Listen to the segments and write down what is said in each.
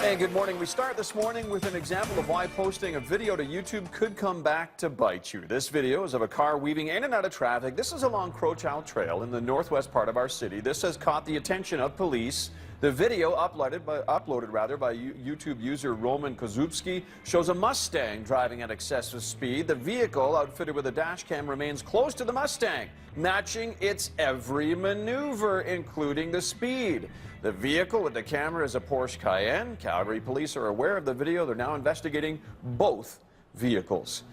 Hey, good morning. We start this morning with an example of why posting a video to YouTube could come back to bite you. This video is of a car weaving in and out of traffic. This is along Crowchild Trail in the northwest part of our city. This has caught the attention of police. The video uploaded by YouTube user Roman Kozubski shows a Mustang driving at excessive speed. The vehicle, outfitted with a dash cam, remains close to the Mustang, matching its every maneuver, including the speed. The vehicle with the camera is a Porsche Cayenne. Calgary police are aware of the video. They're now investigating both vehicles.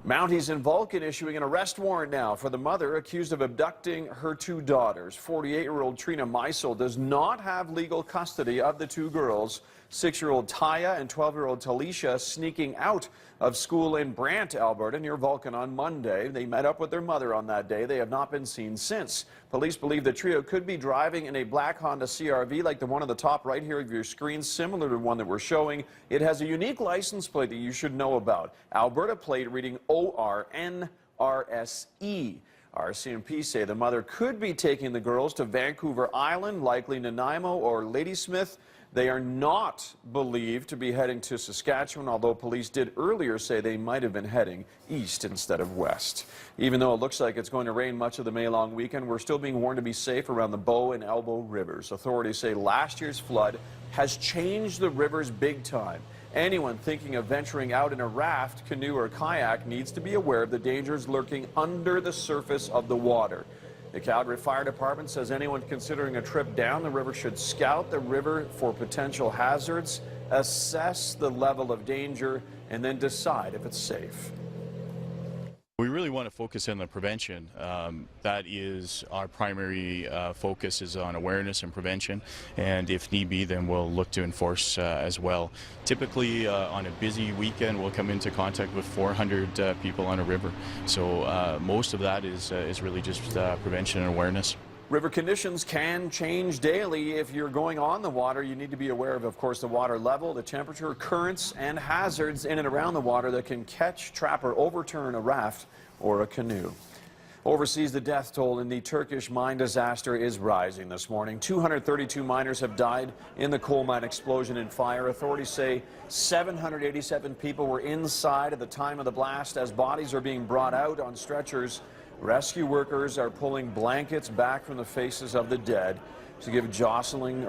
Mounties in Vulcan issuing an arrest warrant now for the mother accused of abducting her two daughters. 48-year-old Trina Meisel does not have legal custody of the two girls. 6-year-old Taya and 12-year-old Talisha sneaking out of school in Brant, Alberta, near Vulcan on Monday. They met up with their mother on that day. They have not been seen since. Police believe the trio could be driving in a black Honda CR-V like the one on the top right here of your screen, similar to one that we're showing. It has a unique license plate that you should know about. Alberta plate reading ORNRSE. RCMP say the mother could be taking the girls to Vancouver Island, likely Nanaimo or Ladysmith. They are not believed to be heading to Saskatchewan, although police did earlier say they might have been heading east instead of west. Even though it looks like it's going to rain much of the May-long weekend, we're still being warned to be safe around the Bow and Elbow rivers. Authorities say last year's flood has changed the rivers big time. Anyone thinking of venturing out in a raft, canoe, or kayak needs to be aware of the dangers lurking under the surface of the water. The Calgary Fire Department says anyone considering a trip down the river should scout the river for potential hazards, assess the level of danger, and then decide if it's safe. We really want to focus on the prevention. That is our primary focus, is on awareness and prevention, and if need be, then we'll look to enforce as well. Typically on a busy weekend we'll come into contact with 400 people on a river, so most of that is really just prevention and awareness. River conditions can change daily. If you're going on the water, you need to be aware of course, the water level, the temperature, currents, and hazards in and around the water that can catch, trap, or overturn a raft or a canoe. Overseas, the death toll in the Turkish mine disaster is rising this morning. 232 miners have died in the coal mine explosion and fire. Authorities say 787 people were inside at the time of the blast. As bodies are being brought out on stretchers, rescue workers are pulling blankets back from the faces of the dead to give jostling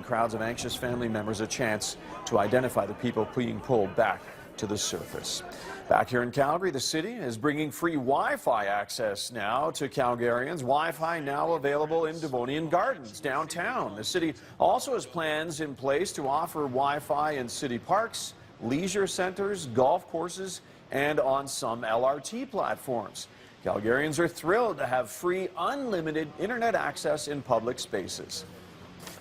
crowds of anxious family members a chance to identify the people being pulled back to the surface. Back here in Calgary, the city is bringing free Wi-Fi access now to Calgarians. Wi-Fi now available in Devonian Gardens downtown. The city also has plans in place to offer Wi-Fi in city parks, leisure centers, golf courses, and on some LRT platforms. Calgarians are thrilled to have free, unlimited internet access in public spaces.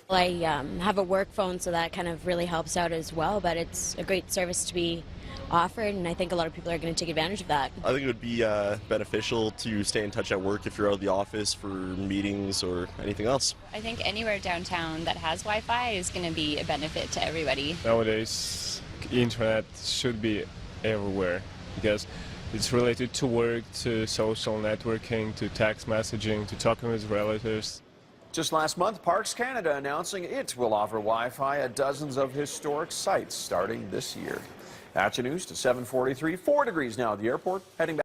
I have a work phone, so that kind of really helps out as well, but it's a great service to be offered, and I think a lot of people are going to take advantage of that. I think it would be beneficial to stay in touch at work if you're out of the office for meetings or anything else. I think anywhere downtown that has Wi-Fi is going to be a benefit to everybody. Nowadays, internet should be everywhere because it's related to work, to social networking, to text messaging, to talking with relatives. Just last month, Parks Canada announcing it will offer Wi-Fi at dozens of historic sites starting this year. At your news to 7:43, 4 degrees now at the airport, heading back.